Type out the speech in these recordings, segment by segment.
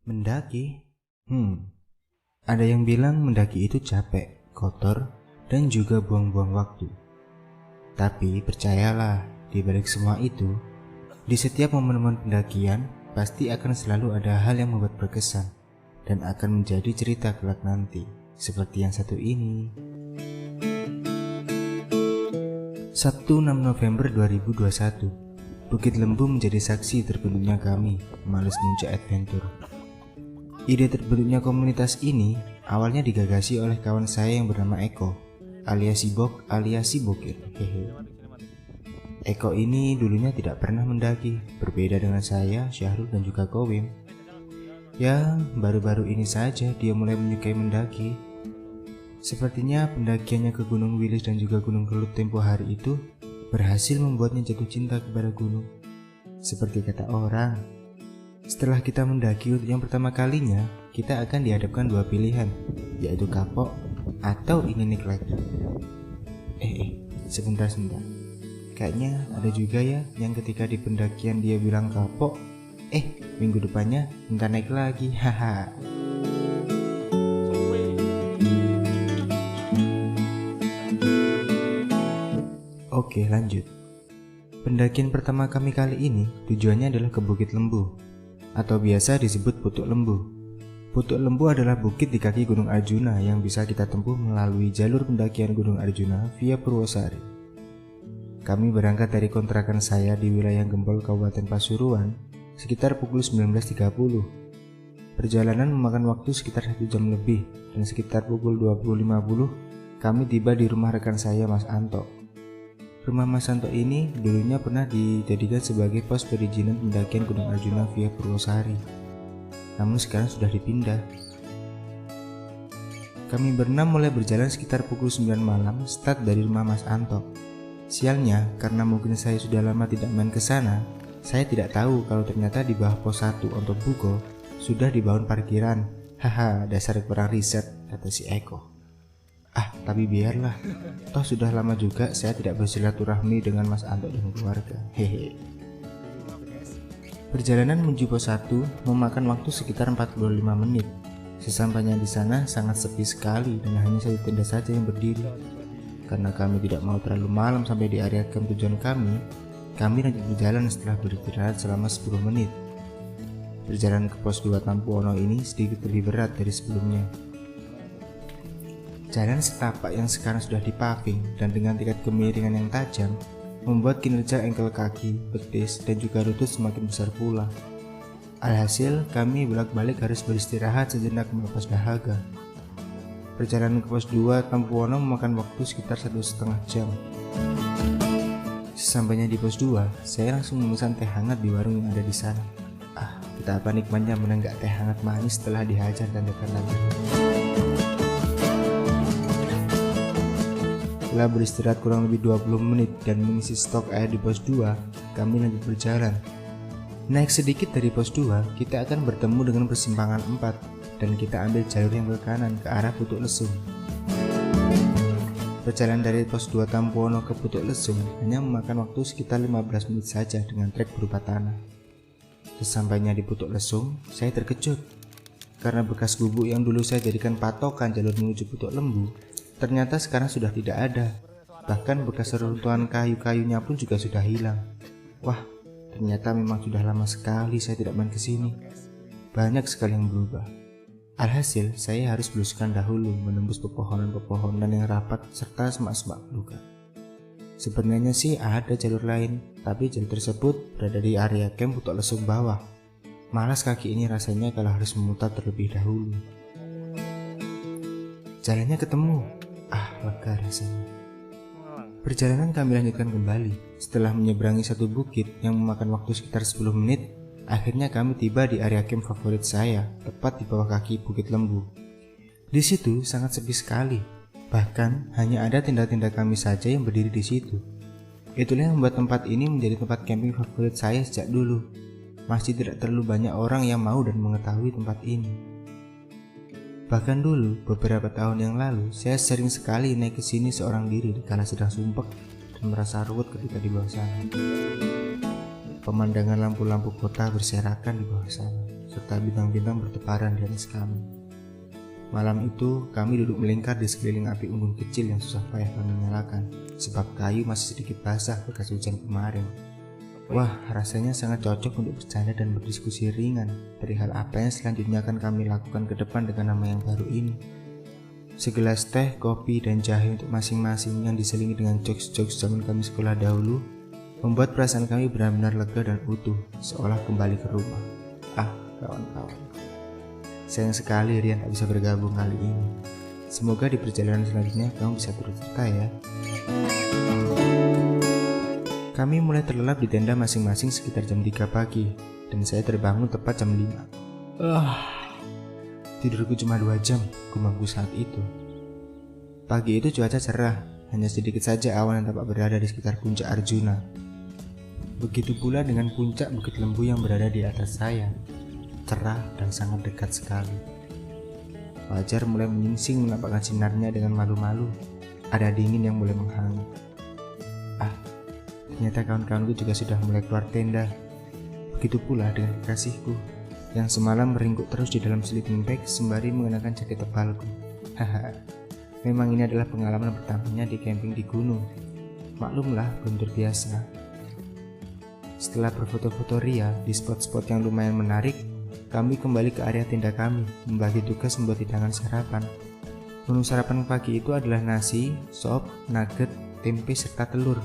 Mendaki? Ada yang bilang mendaki itu capek, kotor, dan juga buang-buang waktu. Tapi percayalah, di balik semua itu, di setiap momen-momen pendakian, pasti akan selalu ada hal yang membuat berkesan dan akan menjadi cerita kelak nanti, seperti yang satu ini. Sabtu 6 November 2021, Bukit Lembu menjadi saksi terbentuknya kami, Males Muncak Adventure. Ide terbentuknya komunitas ini awalnya digagasi oleh kawan saya yang bernama Eko, alias Sibok alias Sibokir. Eko ini dulunya tidak pernah mendaki, berbeda dengan saya, Syahrul dan juga Kowim. Ya, baru-baru ini saja dia mulai menyukai mendaki. Sepertinya pendakiannya ke Gunung Wilis dan juga Gunung Kelut tempo hari itu berhasil membuatnya jatuh cinta kepada gunung. Seperti kata orang, setelah kita mendaki untuk yang pertama kalinya, kita akan dihadapkan dua pilihan, yaitu kapok atau ingin naik lagi. Sebentar. Kayaknya ada juga ya yang ketika di pendakian dia bilang kapok, minggu depannya minta naik lagi, haha. Oke, lanjut. Pendakian pertama kami kali ini tujuannya adalah ke Bukit Lembu, atau biasa disebut Putuk Lembu. Putuk Lembu adalah bukit di kaki Gunung Arjuna yang bisa kita tempuh melalui jalur pendakian Gunung Arjuna via Purwosari. Kami berangkat dari kontrakan saya di wilayah Gempol, Kabupaten Pasuruan, sekitar pukul 19.30. Perjalanan memakan waktu sekitar 1 jam lebih, dan sekitar pukul 20.50 kami tiba di rumah rekan saya, Mas Anto. Rumah Mas Santo ini dulunya pernah dijadikan sebagai pos perizinan pendakian Gunung Arjuna via Purwosari, namun sekarang sudah dipindah. Kami berenam mulai berjalan sekitar pukul 9 malam start dari rumah Mas Anto. Sialnya, karena mungkin saya sudah lama tidak main ke sana, saya tidak tahu kalau ternyata di bawah pos 1 untuk Bugo sudah dibangun parkiran. Haha, dasar kurang riset, kata si Eko. Tapi biarlah, toh sudah lama juga saya tidak bersilaturahmi dengan Mas Anto dan keluarga. Perjalanan menuju pos 1 memakan waktu sekitar 45 menit. Sesampainya di sana sangat sepi sekali dan hanya satu tenda saja yang berdiri. Karena kami tidak mau terlalu malam sampai di area camp tujuan kami lanjut berjalan setelah beristirahat selama 10 menit. Perjalanan ke pos 2 Tampuono ini sedikit lebih berat dari sebelumnya. Jalan setapak yang sekarang sudah dipaving dan dengan tingkat kemiringan yang tajam membuat kinerja engkel kaki, betis, dan juga lutut semakin besar pula. Alhasil kami bolak-balik harus beristirahat sejenak melepas dahaga. Perjalanan ke pos 2 Tampuono memakan waktu sekitar 1,5 jam. Sesampainya di pos 2, saya langsung memesan teh hangat di warung yang ada di sana. Betapa nikmatnya menenggak teh hangat manis setelah dihajar dan tekan lagi. Setelah beristirahat kurang lebih 20 menit dan mengisi stok air di pos 2, kami lanjut berjalan. Naik sedikit dari pos 2, kita akan bertemu dengan persimpangan 4 dan kita ambil jalur yang ke kanan ke arah Putuk Lesung. Perjalanan dari pos 2 Tampuono ke Putuk Lesung hanya memakan waktu sekitar 15 menit saja dengan trek berupa tanah. Sesampainya di Putuk Lesung, saya terkejut karena bekas gubuk yang dulu saya jadikan patokan jalur menuju Putuk Lembu ternyata sekarang sudah tidak ada. Bahkan bekas reruntuhan kayu-kayunya pun juga sudah hilang. Wah, ternyata memang sudah lama sekali saya tidak main ke sini. Banyak sekali yang berubah. Alhasil, saya harus belusukan dahulu menembus pepohonan-pepohonan yang rapat serta semak-semak belukar. Sebenarnya sih ada jalur lain, tapi jalur tersebut berada di area camp Putuk Lesung bawah. Malas kaki ini rasanya kalau harus memutar terlebih dahulu. Jalannya ketemu. Lega rasanya. Perjalanan kami lanjutkan kembali. Setelah menyeberangi satu bukit yang memakan waktu sekitar 10 menit, akhirnya kami tiba di area camp favorit saya, tepat di bawah kaki Bukit Lembu. Di situ sangat sepi sekali. Bahkan hanya ada tenda-tenda kami saja yang berdiri di situ. Itulah yang membuat tempat ini menjadi tempat camping favorit saya sejak dulu. Masih tidak terlalu banyak orang yang mau dan mengetahui tempat ini. Bahkan dulu, beberapa tahun yang lalu, saya sering sekali naik ke sini seorang diri kala sedang sumpek dan merasa ruwet ketika di bawah sana. Pemandangan lampu-lampu kota berserakan di bawah sana. serta bintang-bintang bertebaran di atas kami. Malam itu, kami duduk melingkar di sekeliling api unggun kecil yang susah payah kami nyalakan, sebab kayu masih sedikit basah bekas hujan kemarin. Wah, rasanya sangat cocok untuk bercanda dan berdiskusi ringan perihal apa yang selanjutnya akan kami lakukan ke depan dengan nama yang baru ini. Segelas teh, kopi, dan jahe untuk masing-masing yang diselingi dengan jokes-jokes zaman kami sekolah dahulu membuat perasaan kami benar-benar lega dan utuh, seolah kembali ke rumah. Kawan-kawan, sayang sekali Rian tak bisa bergabung kali ini. Semoga di perjalanan selanjutnya kamu bisa turut serta ya. Kami mulai terlelap di tenda masing-masing sekitar jam 3 pagi, dan saya terbangun tepat jam 5. Tidurku cuma 2 jam, gumamku saat itu. Pagi itu cuaca cerah, hanya sedikit saja awan yang tampak berada di sekitar puncak Arjuna. Begitu pula dengan puncak Bukit Lembu yang berada di atas saya, cerah dan sangat dekat sekali. Fajar mulai menyingsing menampakkan sinarnya dengan malu-malu. Ada dingin yang mulai menghangat. Ternyata kawan-kawanku juga sudah mulai keluar tenda. Begitu pula dengan kekasihku yang semalam meringkuk terus di dalam sleeping bag sembari mengenakan jaket tebalku. Memang ini adalah pengalaman pertamanya di camping di gunung. Maklumlah, belum terbiasa. Setelah berfoto-foto ria di spot-spot yang lumayan menarik, kami kembali ke area tenda kami, membagi tugas membuat hidangan sarapan. Menu sarapan pagi itu adalah nasi, sop, nugget, tempe, serta telur.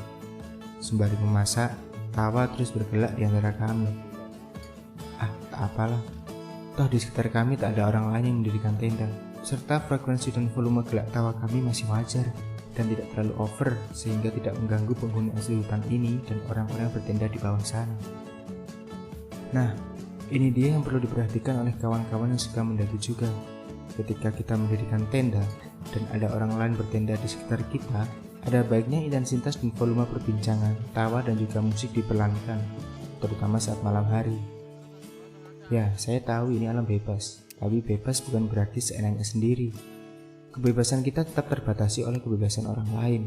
Sembari memasak, tawa terus bergelak di antara kami. Tak apalah, toh di sekitar kami tak ada orang lain yang mendirikan tenda, serta frekuensi dan volume gelak tawa kami masih wajar dan tidak terlalu over sehingga tidak mengganggu penghuni asli hutan ini dan orang-orang yang bertenda di bawah sana. Nah, ini dia yang perlu diperhatikan oleh kawan-kawan yang suka mendaki juga. Ketika kita mendirikan tenda dan ada orang lain bertenda di sekitar kita, ada baiknya intensitas dan volume perbincangan, tawa dan juga musik dipelankan, terutama saat malam hari. Ya, saya tahu ini alam bebas, tapi bebas bukan berarti seenaknya sendiri. Kebebasan kita tetap terbatasi oleh kebebasan orang lain.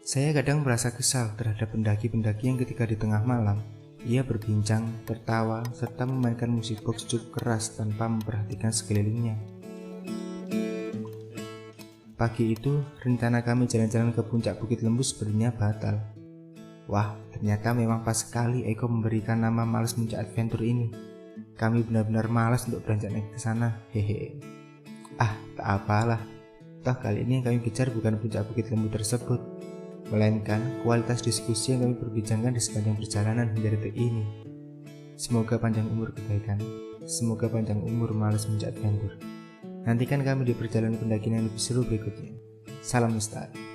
Saya kadang merasa kesal terhadap pendaki-pendaki yang ketika di tengah malam, ia berbincang, tertawa, serta memainkan musik box cukup keras tanpa memperhatikan sekelilingnya. Pagi itu, rencana kami jalan-jalan ke puncak Bukit Lembu sebenarnya batal. Wah, ternyata memang pas sekali Eko memberikan nama Males Muncak Adventure ini. Kami benar-benar malas untuk beranjak naik ke sana. Hehe. Tak apalah. Toh kali ini yang kami kejar bukan puncak Bukit Lembu tersebut, melainkan kualitas diskusi yang kami perbincangkan di sepanjang perjalanan hingga detik ini. Semoga panjang umur kebaikan. Semoga panjang umur Males Muncak Adventure. Nantikan kami di perjalanan pendakian yang lebih seru berikutnya. Salam Lestari.